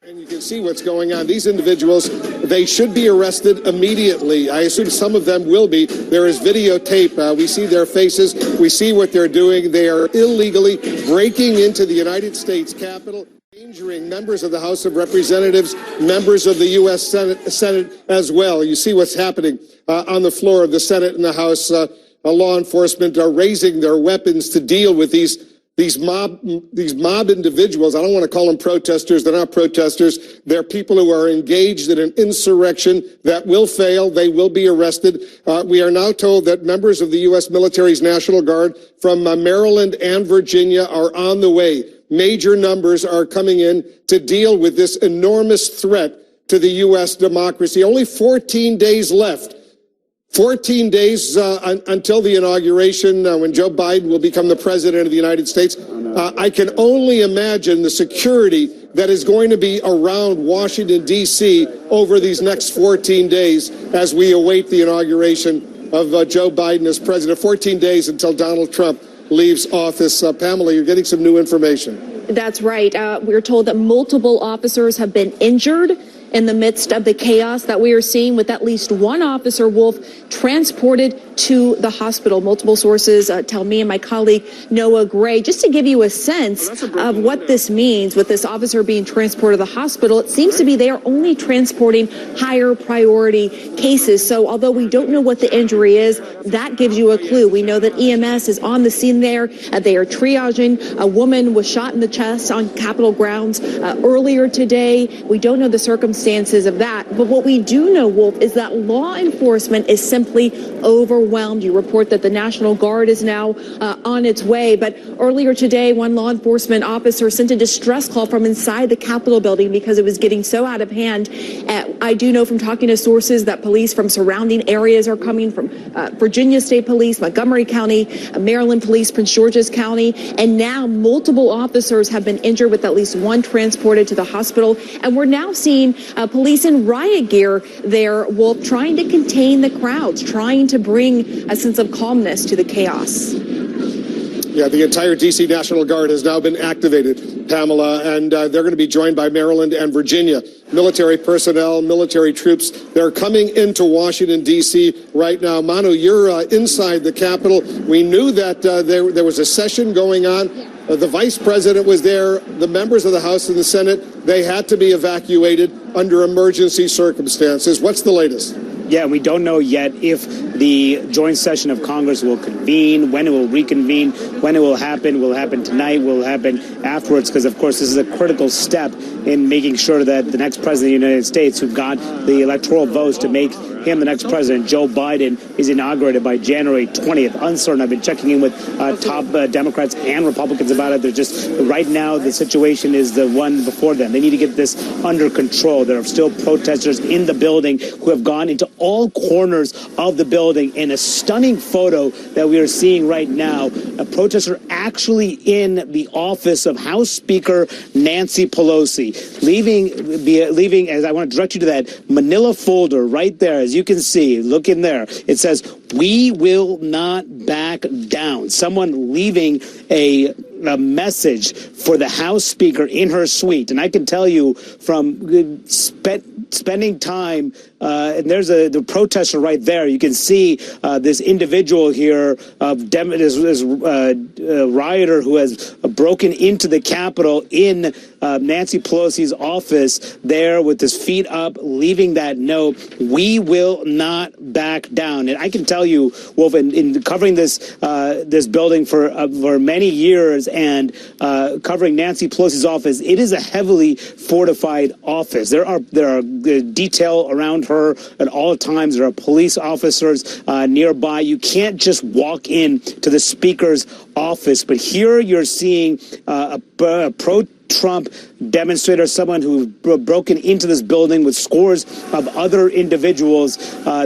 And you can see what's going on. These individuals, they should be arrested immediately. I assume some of them will be. There is videotape. We see their faces. We see what they're doing. They are illegally breaking into the United States Capitol, endangering members of the House of Representatives, members of the U.S. Senate as well. You see what's happening on the floor of the Senate and the House. Law enforcement are raising their weapons to deal with these mob individuals. I don't want to call them protesters. They're not protesters. They're people who are engaged in an insurrection that will fail. They will be arrested. We are now told that members of the U.S. military's National Guard from Maryland and Virginia are on the way. Major numbers are coming in to deal with this enormous threat to the U.S. democracy. Only 14 days left. 14 days until the inauguration, when Joe Biden will become the president of the United States. I can only imagine the security that is going to be around Washington, D.C. over these next 14 days as we await the inauguration of Joe Biden as president. 14 days until Donald Trump leaves office. Pamela, you're getting some new information. That's right. We're told that multiple officers have been injured in the midst of the chaos that we are seeing, with at least one officer, Wolf, transported to the hospital. Multiple sources tell me and my colleague Noah Gray, just to give you a sense of what this means with this officer being transported to the hospital. It seems to be they are only transporting higher priority cases. So although we don't know what the injury is, that gives you a clue. We know that EMS is on the scene there. They are triaging. A woman was shot in the chest on Capitol grounds earlier today. We don't know the circumstances of that. But what we do know, Wolf, is that law enforcement is simply overwhelmed. You report that the National Guard is now on its way. But earlier today, one law enforcement officer sent a distress call from inside the Capitol building because it was getting so out of hand. I do know from talking to sources that police from surrounding areas are coming, from Virginia State Police, Montgomery County, Maryland Police, Prince George's County, and now multiple officers have been injured, with at least one transported to the hospital. And we're now seeing police in riot gear there, Wolf, trying to contain the crowds, trying to bring a sense of calmness to the chaos. Yeah, the entire D.C. National Guard has now been activated, Pamela, and they're going to be joined by Maryland and Virginia. Military personnel, military troops, they're coming into Washington, D.C. right now. Manu, you're inside the Capitol. We knew that there was a session going on. The vice president was there. The members of the House and the Senate, they had to be evacuated under emergency circumstances. What's the latest? Yeah, we don't know yet if the joint session of Congress will convene, when it will reconvene, when it will happen tonight, will happen afterwards, because, of course, this is a critical step in making sure that the next president of the United States, who got the electoral votes to make him the next president, Joe Biden, is inaugurated by January 20th. Uncertain. I've been checking in with top Democrats and Republicans about it. They're just, right now, the situation is the one before them. They need to get this under control. There are still protesters in the building who have gone into all corners of the building. In a stunning photo that we are seeing right now, a protester actually in the office of House Speaker Nancy Pelosi, leaving, as I want to direct you to that manila folder right there, as you can see, look in there. It says, "We will not back down." Someone leaving a message for the House Speaker in her suite. And I can tell you from spending time, and there's the protester right there. You can see this individual here, this rioter who has broken into the Capitol in Nancy Pelosi's office there with his feet up, leaving that note, "We will not back down." And I can tell you, Wolf, in covering this building for many years and covering Nancy Pelosi's office, it is a heavily fortified office. There are detail around her at all times. There are police officers nearby. You can't just walk in to the Speaker's office. But here you're seeing a pro-Trump demonstrator, someone who broken into this building with scores of other individuals.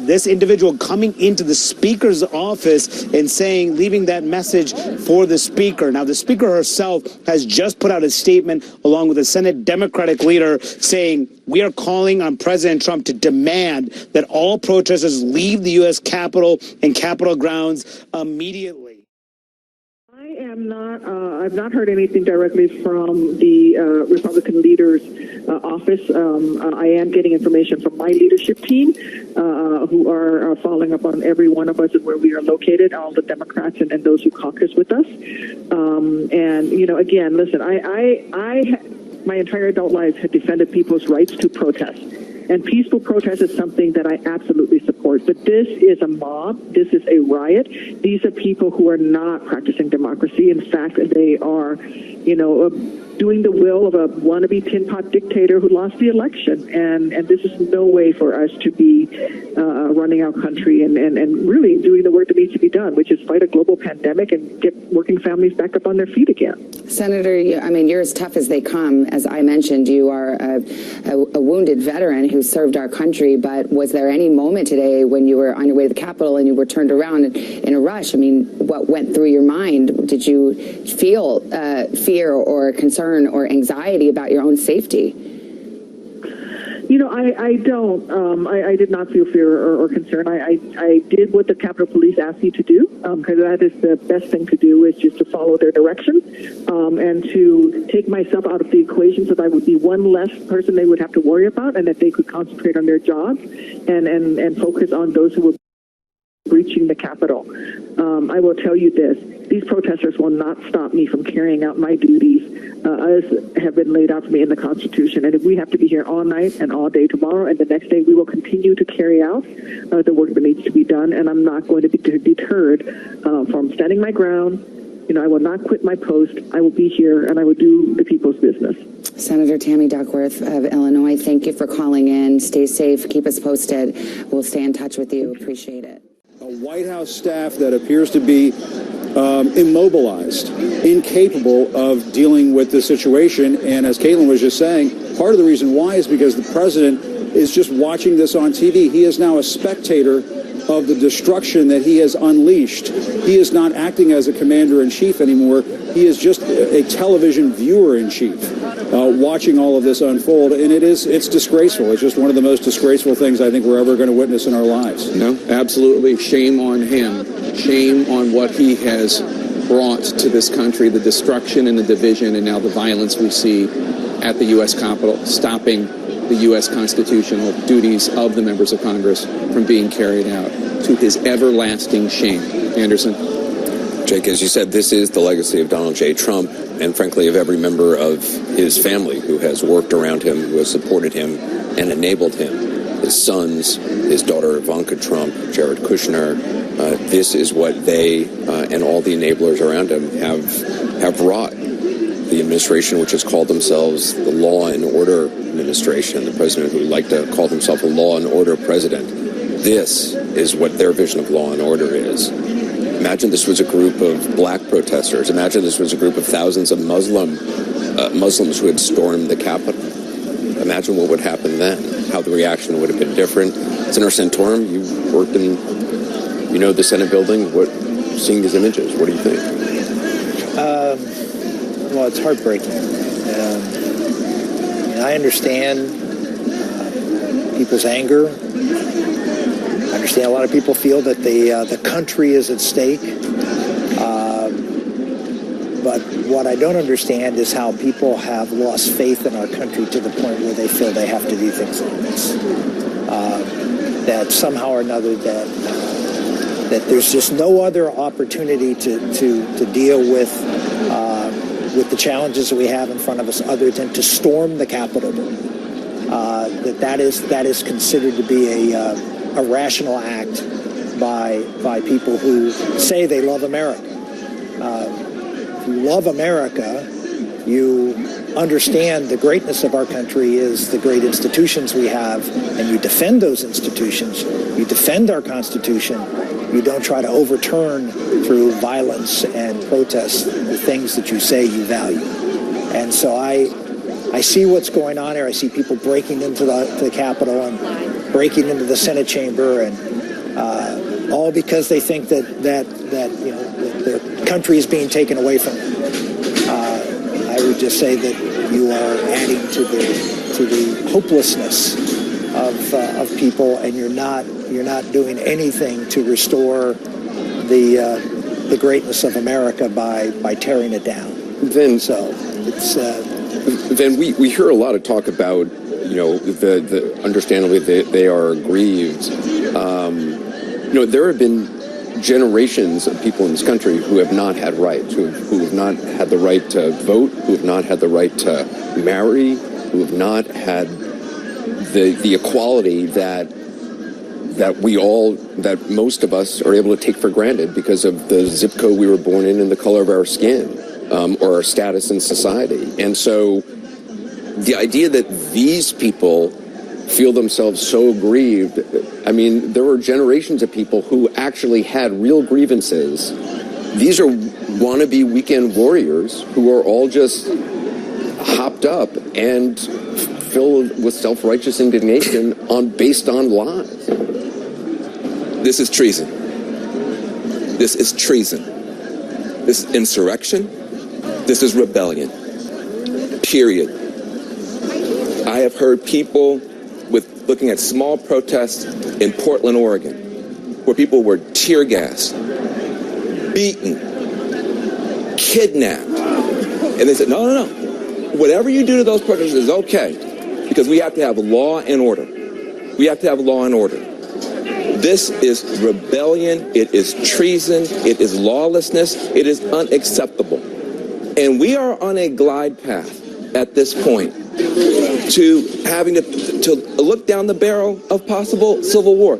This individual coming into the Speaker's office and saying, leaving that message for the Speaker. Now, the Speaker herself has just put out a statement along with the Senate Democratic leader saying, "We are calling on President Trump to demand that all protesters leave the U.S. Capitol and Capitol grounds immediately." I have not. I've not heard anything directly from the Republican leader's office. I am getting information from my leadership team, who are following up on every one of us and where we are located, all the Democrats and those who caucus with us. And you know, again, listen, I my entire adult life had defended people's rights to protest. And peaceful protest is something that I absolutely support. But this is a mob. This is a riot. These are people who are not practicing democracy. In fact, they are, you know, doing the will of a wannabe tin pot dictator who lost the election. And this is no way for us to be running our country and really doing the work that needs to be done, which is fight a global pandemic and get working families back up on their feet again. Senator, I mean, you're as tough as they come. As I mentioned, you are a wounded veteran who served our country, but was there any moment today when you were on your way to the Capitol and you were turned around in a rush? I mean, what went through your mind? Did you feel fear or concern or anxiety about your own safety? You know, I don't. I did not feel fear or concern. I did what the Capitol Police asked me to do, because that is the best thing to do, is just to follow their direction and to take myself out of the equation so that I would be one less person they would have to worry about, and that they could concentrate on their jobs and focus on those who were breaching the Capitol. I will tell you this. These protesters will not stop me from carrying out my duties as have been laid out for me in the Constitution. And if we have to be here all night and all day tomorrow and the next day, we will continue to carry out the work that needs to be done. And I'm not going to be deterred from standing my ground. You know, I will not quit my post. I will be here and I will do the people's business. Senator Tammy Duckworth of Illinois, thank you for calling in. Stay safe. Keep us posted. We'll stay in touch with you. Appreciate it. A White House staff that appears to be immobilized, incapable of dealing with the situation. And as Caitlin was just saying, part of the reason why is because the president is just watching this on TV. He is now a spectator of the destruction that he has unleashed. He is not acting as a commander-in-chief anymore. He is just a television viewer-in-chief watching all of this unfold. And it's disgraceful. It's just one of the most disgraceful things I think we're ever going to witness in our lives. No, absolutely. Shame on him. Shame on what he has brought to this country, the destruction and the division and now the violence we see at the U.S. Capitol, stopping the U.S. constitutional duties of the members of Congress from being carried out, to his everlasting shame. Anderson. Jake, as you said, this is the legacy of Donald J. Trump and, frankly, of every member of his family who has worked around him, who has supported him and enabled him. His sons, his daughter Ivanka Trump, Jared Kushner. This is what they and all the enablers around him have wrought. The administration, which has called themselves the Law and Order Administration, the president who liked to call himself a Law and Order president. This is what their vision of law and order is. Imagine this was a group of black protesters. Imagine this was a group of thousands of Muslims who had stormed the Capitol. Imagine what would happen then, how the reaction would have been different. Senator Santorum, you worked in, the Senate building. Seeing these images, what do you think? Well, it's heartbreaking. I understand people's anger. I understand a lot of people feel that the country is at stake. But what I don't understand is how people have lost faith in our country to the point where they feel they have to do things like this. That somehow or another that there's just no other opportunity to deal with the challenges that we have in front of us other than to storm the Capitol. That is considered to be a rational act by people who say they love America. If you love America, you understand the greatness of our country is the great institutions we have, and you defend those institutions. You defend our Constitution. You don't try to overturn through violence and protest the things that you say you value. And so I see what's going on here. I see people breaking into the Capitol and breaking into the Senate chamber, and all because they think that their country is being taken away from them. I would just say that you are adding to the hopelessness of people, and you're not doing anything to restore the the greatness of America by tearing it down. Then, So it's then we hear a lot of talk about, you know, the understandably they are grieved. You know, there have been generations of people in this country who have not had rights, who have not had the right to vote, who have not had the right to marry, who have not had the equality that most of us are able to take for granted because of the zip code we were born in and the color of our skin, or our status in society. And so the idea that these people feel themselves so aggrieved, I mean, there were generations of people who actually had real grievances. These are wannabe weekend warriors who are all just hopped up and filled with self-righteous indignation based on lies. This is treason. This is treason. This is insurrection. This is rebellion. Period. I have heard people looking at small protests in Portland, Oregon, where people were tear gassed, beaten, kidnapped. And they said, no. Whatever you do to those protesters is okay, because we have to have law and order. We have to have law and order. This is rebellion. It is treason. It is lawlessness. It is unacceptable. And we are on a glide path at this point to having to look down the barrel of possible civil war.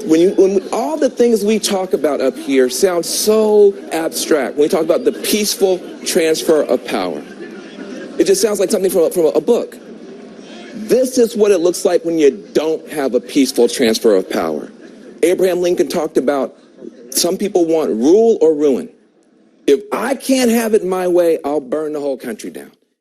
When all the things we talk about up here sound so abstract, when we talk about the peaceful transfer of power, it just sounds like something from a book. This is what it looks like when you don't have a peaceful transfer of power. Abraham Lincoln talked about some people want rule or ruin. If I can't have it my way, I'll burn the whole country down.